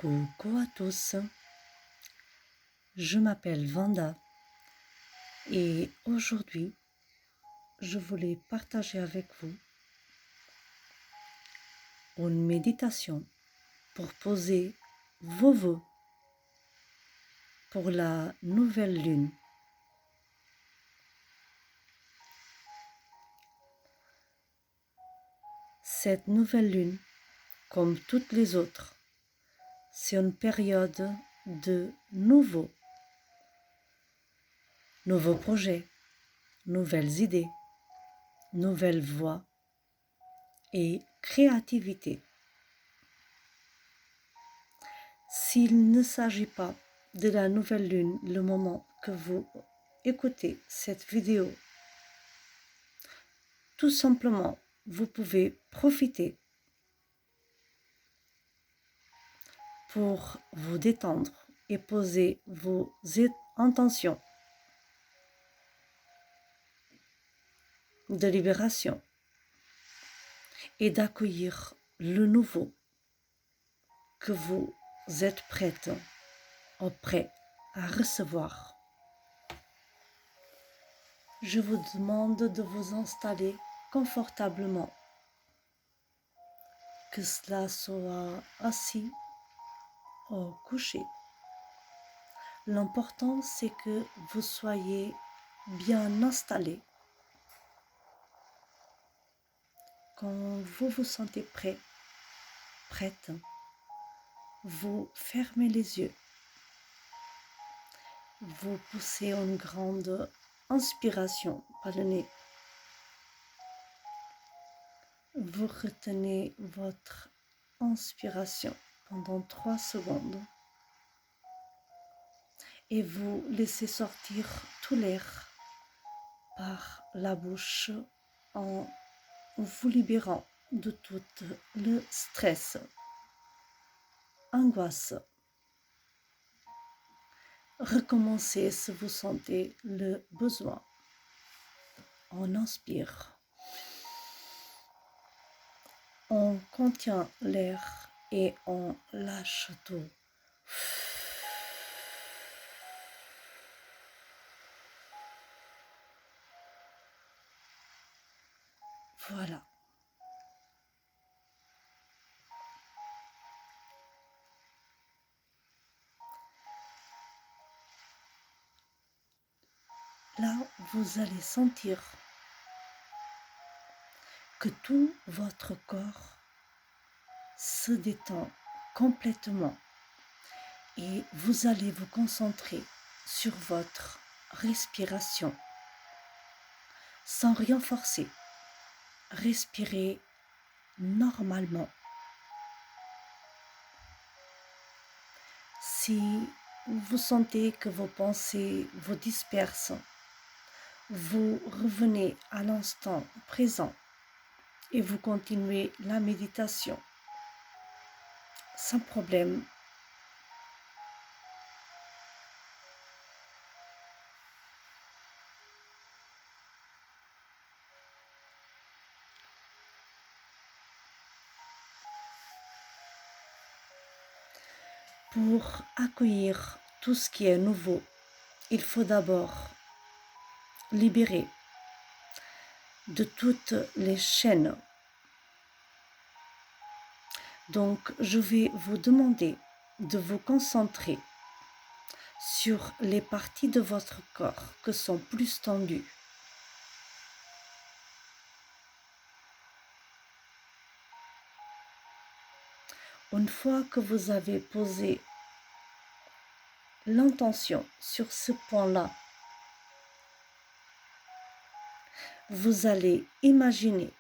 Coucou à tous, je m'appelle Vanda et aujourd'hui je voulais partager avec vous une méditation pour poser vos vœux pour la nouvelle lune. Cette nouvelle lune, comme toutes les autres, c'est une période de nouveaux projets, nouvelles idées, nouvelles voies et créativité. S'il ne s'agit pas de la nouvelle lune le moment que vous écoutez cette vidéo, tout simplement, vous pouvez profiter pour vous détendre et poser vos intentions de libération et d'accueillir le nouveau que vous êtes prête ou prêt à recevoir. Je vous demande de vous installer confortablement, que cela soit assis ou couché. L'important, c'est que vous soyez bien installé. Quand vous vous sentez prêt, prête, vous fermez les yeux. Vous poussez une grande inspiration par le nez. Vous retenez votre inspiration pendant 3 secondes et vous laissez sortir tout l'air par la bouche en vous libérant de tout le stress, angoisse. Recommencez si vous sentez le besoin. On inspire. On contient l'air et on lâche tout. Voilà. Là, vous allez sentir que tout votre corps se détend complètement et vous allez vous concentrer sur votre respiration sans rien forcer. Respirez normalement. Si vous sentez que vos pensées vous dispersent, vous revenez à l'instant présent et vous continuez la méditation sans problème. Pour accueillir tout ce qui est nouveau, il faut d'abord libérer de toutes les chaînes. Donc, je vais vous demander de vous concentrer sur les parties de votre corps qui sont plus tendues. Une fois que vous avez posé l'intention sur ce point-là, vous allez imaginer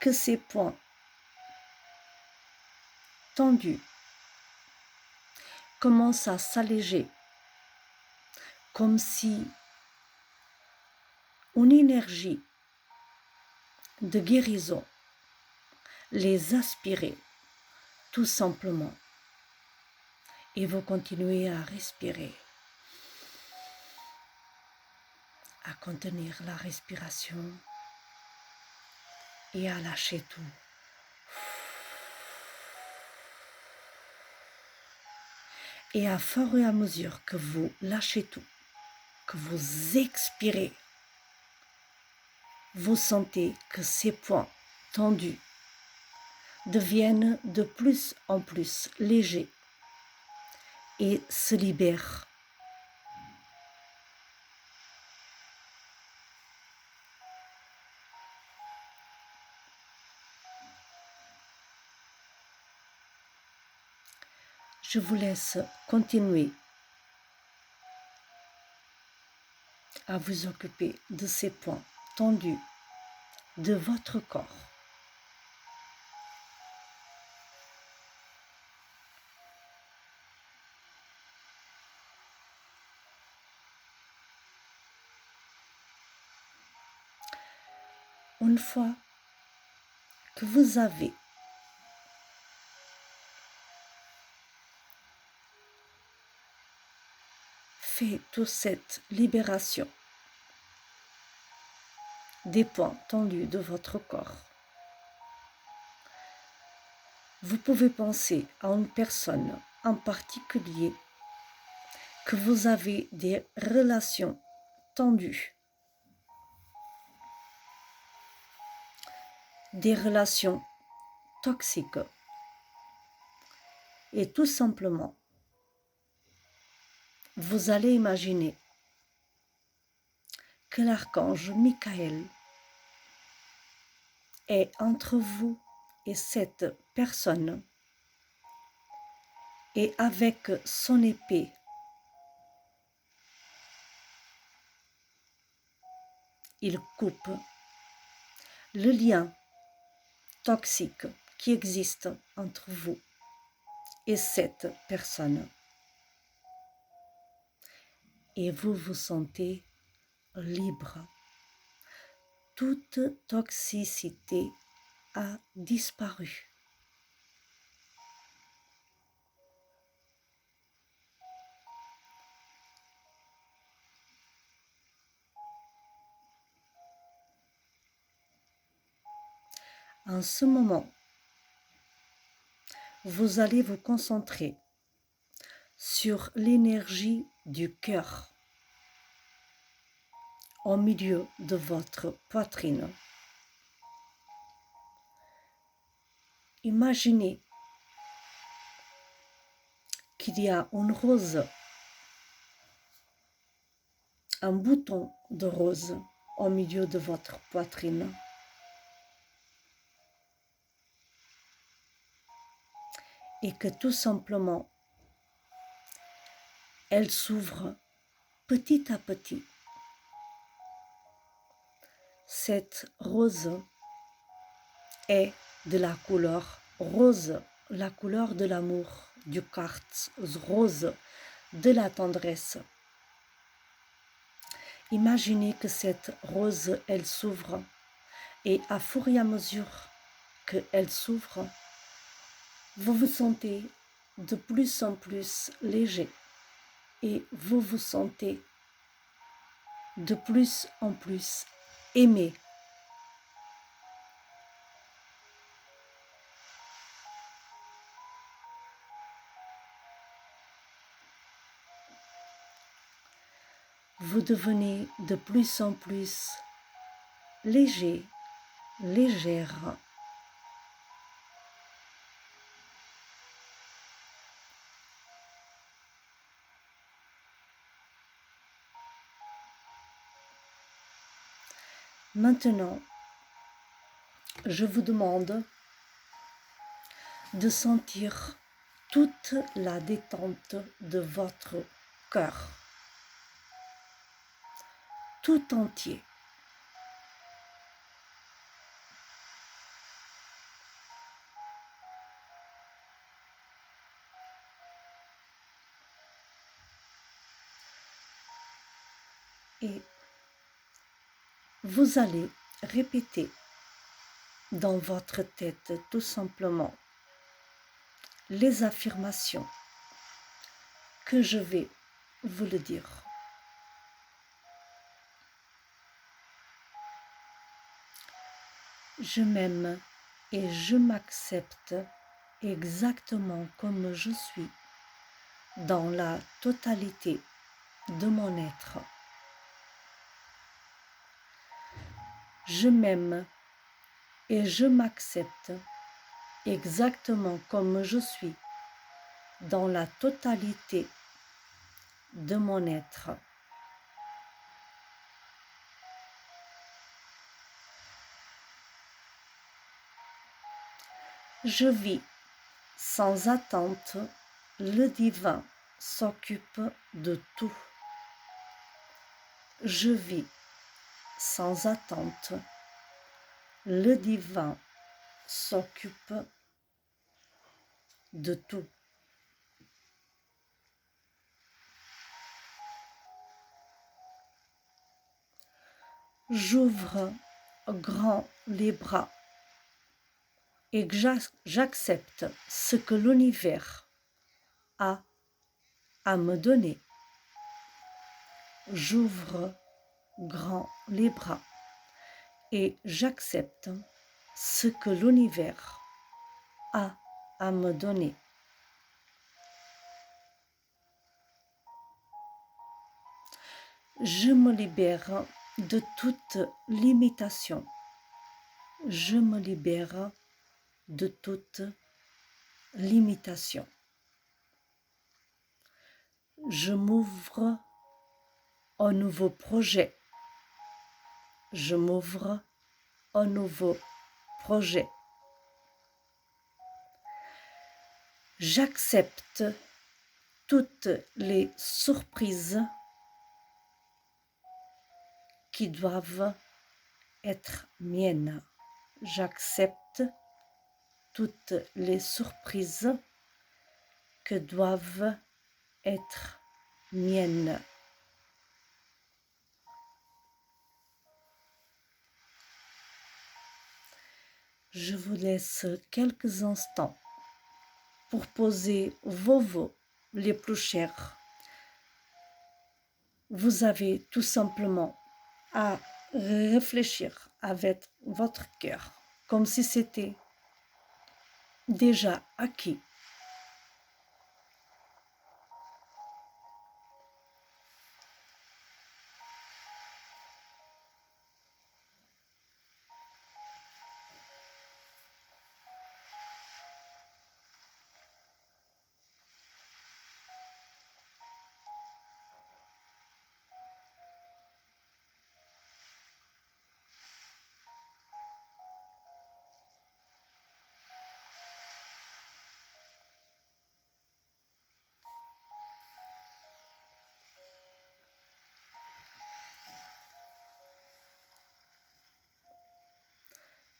que ces points tendus commencent à s'alléger, comme si une énergie de guérison les aspirait tout simplement. Et vous continuez à respirer, à contenir la respiration et à lâcher tout. Et à fur et à mesure que vous lâchez tout, que vous expirez, vous sentez que ces points tendus deviennent de plus en plus légers et se libèrent. Je vous laisse continuer à vous occuper de ces points tendus de votre corps. Une fois que vous avez fait toute cette libération des points tendus de votre corps, vous pouvez penser à une personne en particulier que vous avez des relations tendues, des relations toxiques. Et tout simplement, vous allez imaginer que l'archange Michael est entre vous et cette personne, et avec son épée, il coupe le lien toxique qui existe entre vous et cette personne. Et vous vous sentez libre. Toute toxicité a disparu. En ce moment, vous allez vous concentrer sur l'énergie du cœur au milieu de votre poitrine. Imaginez qu'il y a une rose, un bouton de rose au milieu de votre poitrine. Et que tout simplement, elle s'ouvre petit à petit. Cette rose est de la couleur rose, la couleur de l'amour, du quartz rose, de la tendresse. Imaginez que cette rose, elle s'ouvre et à fur et à mesure qu'elle s'ouvre, vous vous sentez de plus en plus léger et vous vous sentez de plus en plus aimé. Vous devenez de plus en plus léger, légère. Maintenant, je vous demande de sentir toute la détente de votre cœur, tout entier. Et vous allez répéter dans votre tête tout simplement les affirmations que je vais vous le dire. Je m'aime et je m'accepte exactement comme je suis. dans la totalité de mon être. Je m'aime et je m'accepte exactement comme je suis dans la totalité de mon être. Je vis sans attente, le divin s'occupe de tout. Je vis sans attente, le divin s'occupe de tout. J'ouvre grand les bras et que j'accepte ce que l'univers a à me donner. J'ouvre grand les bras et j'accepte ce que l'univers a à me donner. Je me libère de toute limitation. Je me libère de toute limitation. Je m'ouvre au nouveau projet. Je m'ouvre au nouveau projet. J'accepte toutes les surprises qui doivent être miennes. J'accepte toutes les surprises que doivent être miennes. Je vous laisse quelques instants pour poser vos vœux les plus chers. Vous avez tout simplement à réfléchir avec votre cœur, comme si c'était déjà acquis.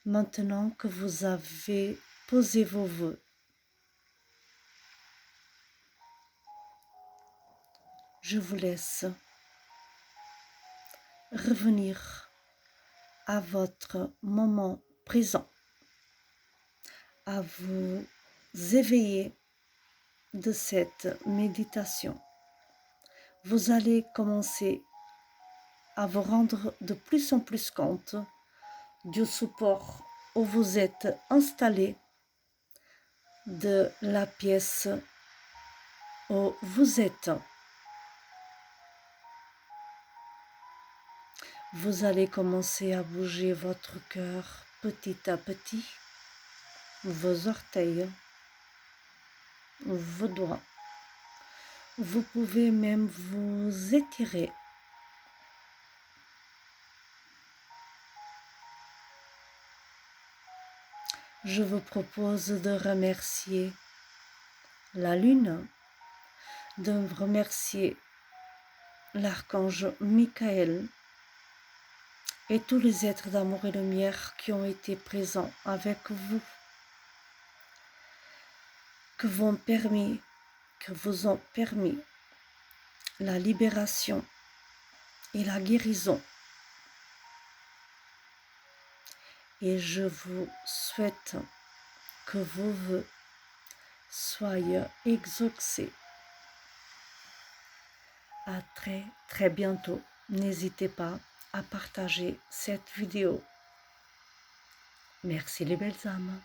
Maintenant que vous avez posé vos vœux, je vous laisse revenir à votre moment présent, à vous éveiller de cette méditation. Vous allez commencer à vous rendre de plus en plus compte du support où vous êtes installé, de la pièce où vous êtes. Vous allez commencer à bouger votre cœur petit à petit, vos orteils, vos doigts. Vous pouvez même vous étirer. Je vous propose de remercier la lune, de remercier l'archange Michael et tous les êtres d'amour et de lumière qui ont été présents avec vous, que vous ont permis la libération et la guérison. Et je vous souhaite que vos vœux soient exaucés. À très très bientôt. N'hésitez pas à partager cette vidéo. Merci les belles âmes.